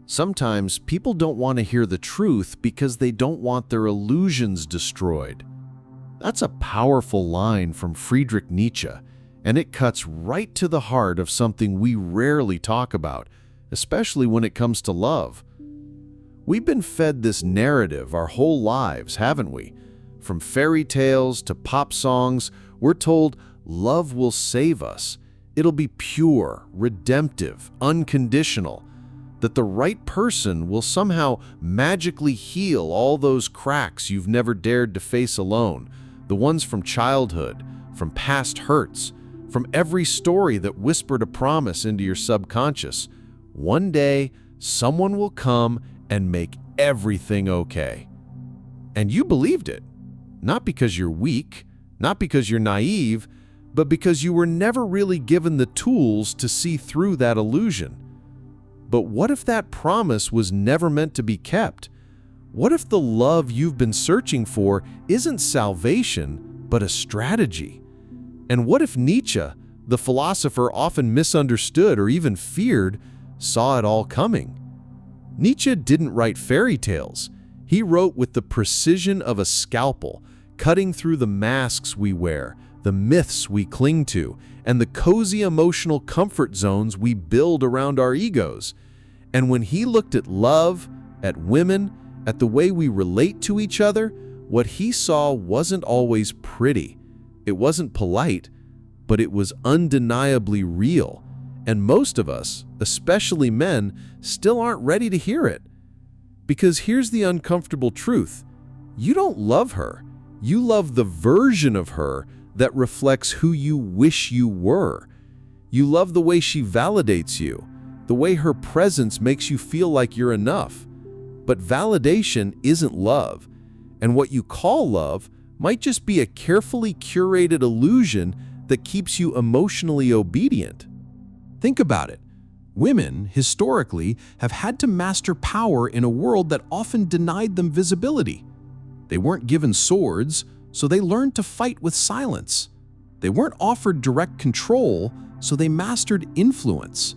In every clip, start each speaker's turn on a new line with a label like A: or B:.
A: Sometimes people don't want to hear the truth because they don't want their illusions destroyed. That's a powerful line from Friedrich Nietzsche, and it cuts right to the heart of something we rarely talk about, especially when it comes to love. We've been fed this narrative our whole lives, haven't we? From fairy tales to pop songs, we're told love will save us. It'll be pure, redemptive, unconditional. That the right person will somehow magically heal all those cracks you've never dared to face alone, the ones from childhood, from past hurts, from every story that whispered a promise into your subconscious. One day, someone will come and make everything okay. And you believed it, not because you're weak, not because you're naive, but because you were never really given the tools to see through that illusion. But what if that promise was never meant to be kept? What if the love you've been searching for isn't salvation, but a strategy? And what if Nietzsche, the philosopher often misunderstood or even feared, saw it all coming? Nietzsche didn't write fairy tales. He wrote with the precision of a scalpel, cutting through the masks we wear, the myths we cling to, and the cozy emotional comfort zones we build around our egos. And when he looked at love, at women, at the way we relate to each other, what he saw wasn't always pretty. It wasn't polite, but it was undeniably real. And most of us, especially men, still aren't ready to hear it. Because here's the uncomfortable truth. You don't love her. You love the version of her that reflects who you wish you were. You love the way she validates you, the way her presence makes you feel like you're enough. But validation isn't love, and what you call love might just be a carefully curated illusion that keeps you emotionally obedient.
B: Think about it. Women, historically, have had to master power in a world that often denied them visibility. They weren't given swords, so they learned to fight with silence. They weren't offered direct control, so they mastered influence.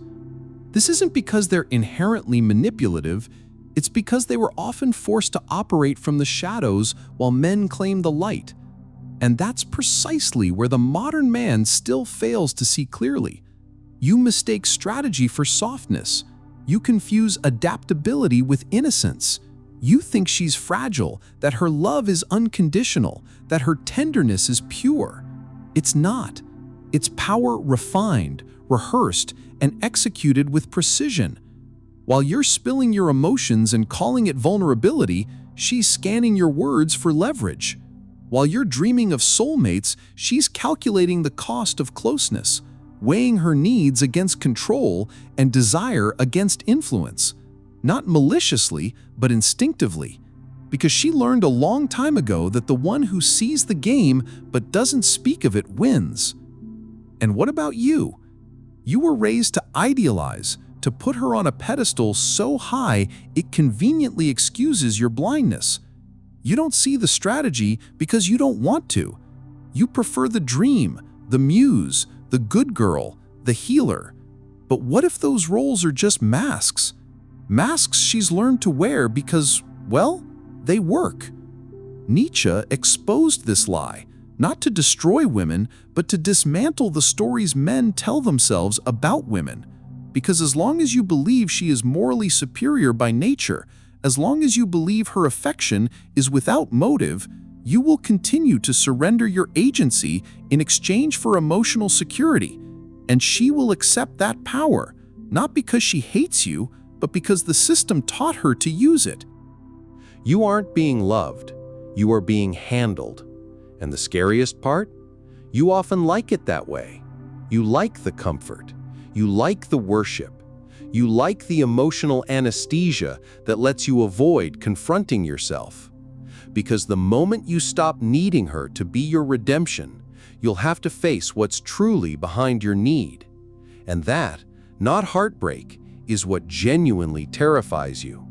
B: This isn't because they're inherently manipulative, it's because they were often forced to operate from the shadows while men claimed the light. And that's precisely where the modern man still fails to see clearly. You mistake strategy for softness. You confuse adaptability with innocence. You think she's fragile, that her love is unconditional, that her tenderness is pure. It's not. It's power refined, rehearsed, and executed with precision. While you're spilling your emotions and calling it vulnerability, she's scanning your words for leverage. While you're dreaming of soulmates, she's calculating the cost of closeness, weighing her needs against control and desire against influence. Not maliciously, but instinctively, because she learned a long time ago that the one who sees the game but doesn't speak of it wins. And what about you? You were raised to idealize, to put her on a pedestal so high it conveniently excuses your blindness. You don't see the strategy because you don't want to. You prefer the dream, the muse, the good girl, the healer. But what if those roles are just masks? Masks she's learned to wear because, well, they work. Nietzsche exposed this lie, not to destroy women, but to dismantle the stories men tell themselves about women. Because as long as you believe she is morally superior by nature, as long as you believe her affection is without motive, you will continue to surrender your agency in exchange for emotional security. And she will accept that power, not because she hates you, but because the system taught her to use it.
A: You aren't being loved. You are being handled. And the scariest part? You often like it that way. You like the comfort. You like the worship. You like the emotional anesthesia that lets you avoid confronting yourself. Because the moment you stop needing her to be your redemption, you'll have to face what's truly behind your need. And that, not heartbreak, is what genuinely terrifies you.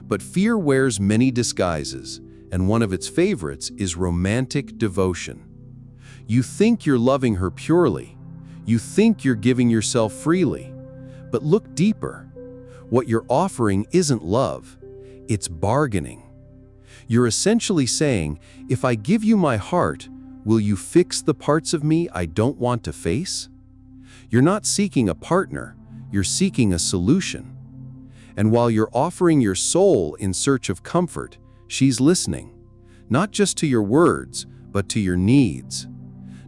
A: But fear wears many disguises, and one of its favorites is romantic devotion. You think you're loving her purely. You think you're giving yourself freely. But look deeper.
B: What you're offering isn't love, it's bargaining. You're essentially saying, if I give you my heart, will you fix the parts of me I don't want to face? You're not seeking a partner, you're seeking a solution. And while you're offering your soul in search of comfort, she's listening, not just to your words, but to your needs.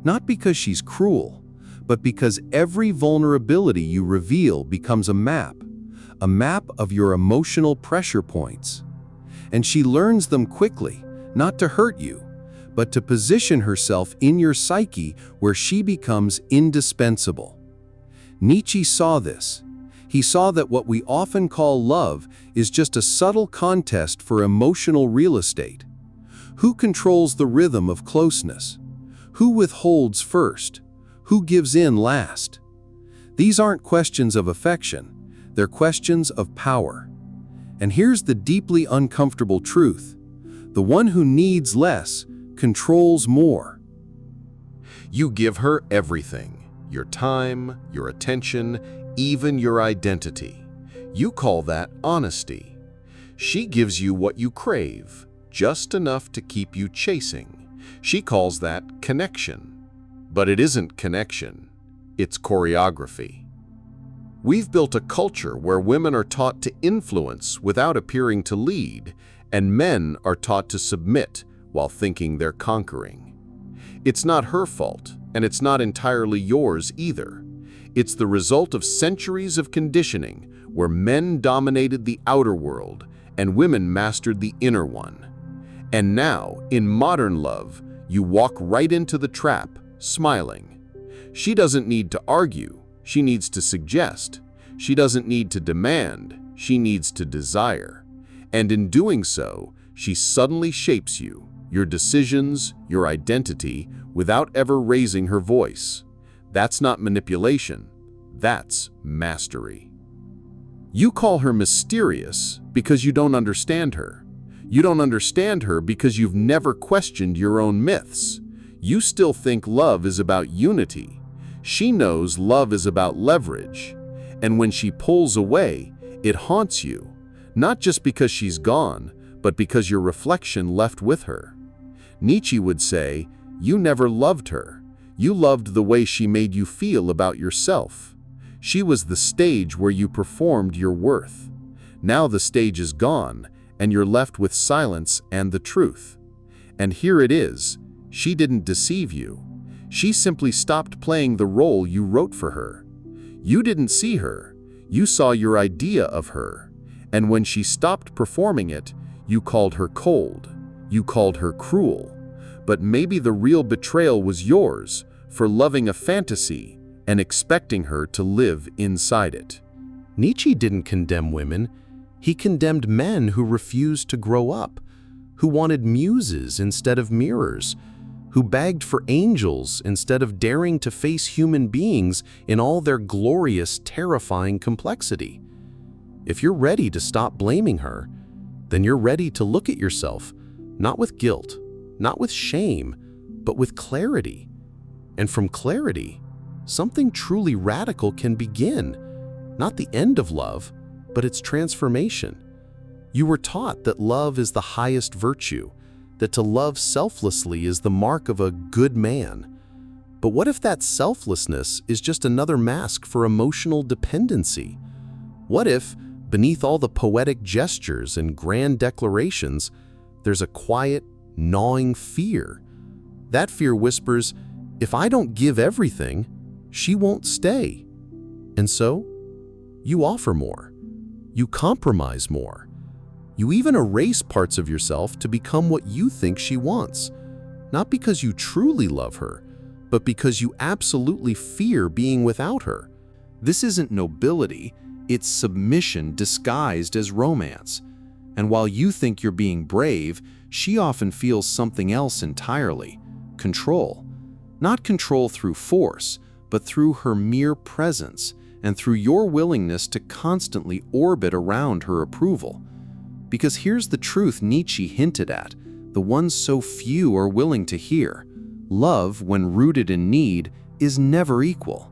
B: Not because she's cruel, but because every vulnerability you reveal becomes a map of your emotional pressure points. And she learns them quickly, not to hurt you, but to position herself in your psyche where she becomes indispensable. Nietzsche saw this. He saw that what we often call love is just a subtle contest for emotional real estate. Who controls the rhythm of closeness? Who withholds first? Who gives in last? These aren't questions of affection, they're questions of power. And here's the deeply uncomfortable truth. The one who needs less controls more.
A: You give her everything, your time, your attention, even your identity. You call that honesty. She gives you what you crave, just enough to keep you chasing. She calls that connection. But it isn't connection, it's choreography. We've built a culture where women are taught to influence without appearing to lead, and men are taught to submit while thinking they're conquering. It's not her fault, and it's not entirely yours either. It's the result of centuries of conditioning where men dominated the outer world and women mastered the inner one. And now, in modern love, you walk right into the trap, smiling. She doesn't need to argue, she needs to suggest. She doesn't need to demand, she needs to desire. And in doing so, she suddenly shapes you, your decisions, your identity, without ever raising her voice. That's not manipulation, that's mastery. You call her mysterious because you don't understand her. You don't understand her because you've never questioned your own myths. You still think love is about unity. She knows love is about leverage. And when she pulls away, it haunts you, not just because she's gone, but because your reflection left with her. Nietzsche would say, you never loved her. You loved the way she made you feel about yourself. She was the stage where you performed your worth. Now the stage is gone, and you're left with silence and the truth. And here it is. She didn't deceive you. She simply stopped playing the role you wrote for her. You didn't see her. You saw your idea of her. And when she stopped performing it, you called her cold. You called her cruel. But maybe the real betrayal was yours for loving a fantasy and expecting her to live inside it.
B: Nietzsche didn't condemn women. He condemned men who refused to grow up, who wanted muses instead of mirrors, who begged for angels instead of daring to face human beings in all their glorious, terrifying complexity. If you're ready to stop blaming her, then you're ready to look at yourself, not with guilt, not with shame, but with clarity. And from clarity, something truly radical can begin, not the end of love, but its transformation. You were taught that love is the highest virtue, that to love selflessly is the mark of a good man. But what if that selflessness is just another mask for emotional dependency? What if, beneath all the poetic gestures and grand declarations, there's a quiet, gnawing fear? That fear whispers, if I don't give everything, she won't stay. And so, you offer more. You compromise more. You even erase parts of yourself to become what you think she wants, not because you truly love her, but because you absolutely fear being without her. This isn't nobility, it's submission disguised as romance. And while you think you're being brave, she often feels something else entirely: control. Not control through force, but through her mere presence and through your willingness to constantly orbit around her approval. Because here's the truth Nietzsche hinted at, the one so few are willing to hear. Love, when rooted in need, is never equal.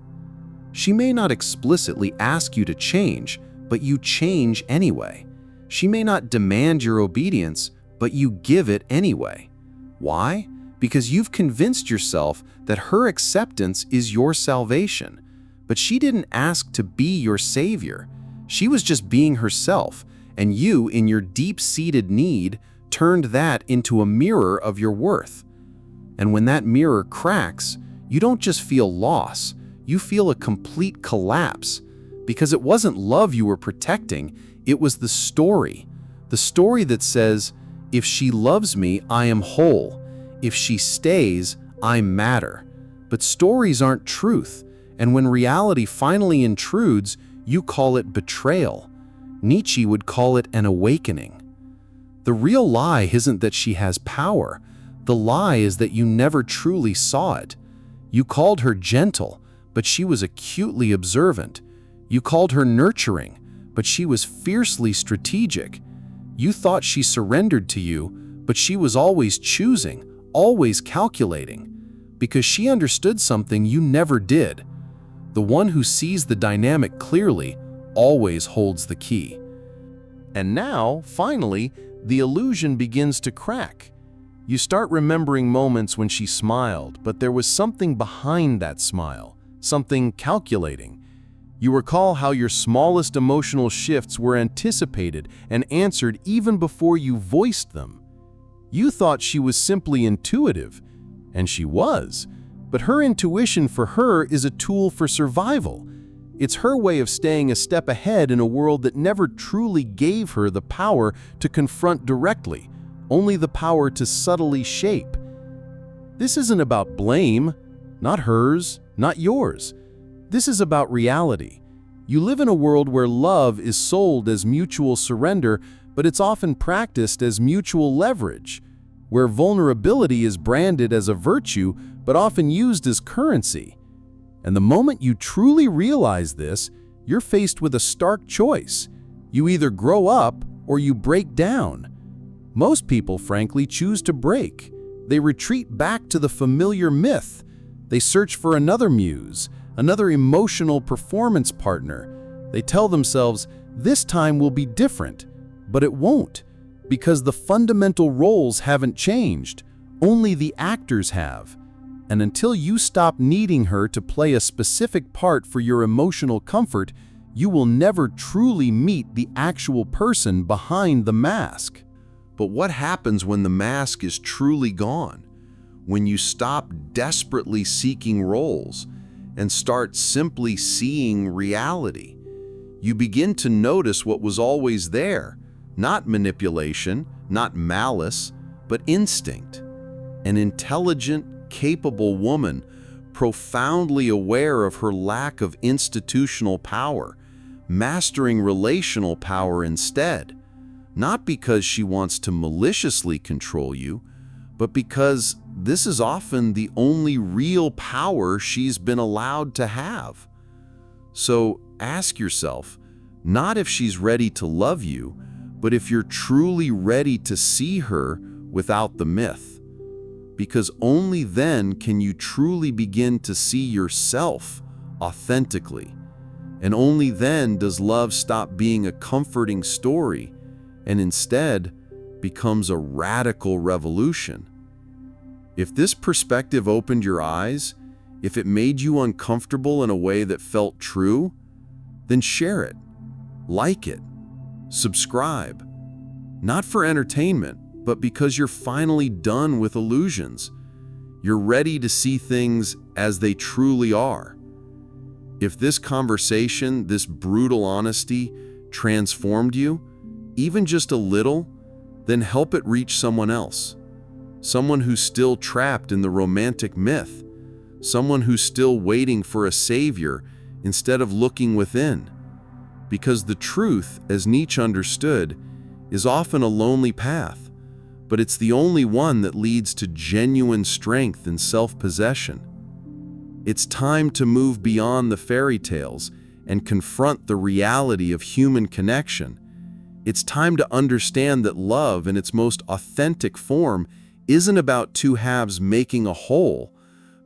B: She may not explicitly ask you to change,
C: but you change anyway. She may not demand your obedience, but you give it anyway. Why? Because you've convinced yourself that her acceptance is your salvation. But she didn't ask to be your savior. She was just being herself, and you, in your deep-seated need, turned that into a mirror of your worth. And when that mirror cracks, you don't just feel loss, you feel a complete collapse. Because it wasn't love you were protecting, it was the story. The story that says, if she loves me, I am whole. If she stays, I matter. But stories aren't truth, and when reality finally intrudes, you call it betrayal. Nietzsche would call it an awakening. The real lie isn't that she has power. The lie is that you never truly saw it. You called her gentle, but she was acutely observant. You called her nurturing, but she was fiercely strategic. You thought she surrendered to you, but she was always choosing, always calculating, because she understood something you never did. The one who sees the dynamic clearly always holds the key.
A: And now, finally, the illusion begins to crack. You start remembering moments when she smiled, but there was something behind that smile, something calculating. You recall how your smallest emotional shifts were anticipated and answered even before you voiced them. You thought she was simply intuitive, and she was, but her intuition for her is a tool for survival. It's her way of staying a step ahead in a world that never truly gave her the power to confront directly, only the power to subtly shape. This isn't about blame, not hers, not yours. This is about reality. You live in a world where love is sold as mutual surrender, but it's often practiced as mutual leverage, where vulnerability is branded as a virtue, but often used as currency. And the moment you truly realize this, you're faced with a stark choice. You either grow up or you break down. Most people, frankly, choose to break. They retreat back to the familiar myth. They search for another muse, another emotional performance partner. They tell themselves, this time will be different, but it won't, because the fundamental roles haven't changed, only the actors have. And until you stop needing her to play a specific part for your emotional comfort, you will never truly meet the actual person behind the mask.
C: But what happens when the mask is truly gone? When you stop desperately seeking roles and start simply seeing reality? You begin to notice what was always there, not manipulation, not malice, but instinct. An intelligent, capable woman, profoundly aware of her lack of institutional power, mastering relational power instead, not because she wants to maliciously control you, but because this is often the only real power she's been allowed to have. So ask yourself, not if she's ready to love you, but if you're truly ready to see her without the myth. Because only then can you truly begin to see yourself authentically. And only then does love stop being a comforting story and instead becomes a radical revolution. If this perspective opened your eyes, if it made you uncomfortable in a way that felt true, then share it, like it, subscribe. Not for entertainment, but because you're finally done with illusions. You're ready to see things as they truly are. If this conversation, this brutal honesty, transformed you, even just a little, then help it reach someone else. Someone who's still trapped in the romantic myth. Someone who's still waiting for a savior instead of looking within. Because the truth, as Nietzsche understood, is often a lonely path, but it's the only one that leads to genuine strength and self-possession. It's time to move beyond the fairy tales and confront the reality of human connection. It's time to understand that love in its most authentic form isn't about two halves making a whole,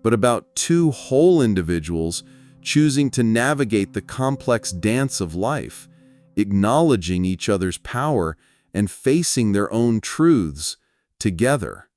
C: but about two whole individuals choosing to navigate the complex dance of life acknowledging each other's power and facing their own truths together.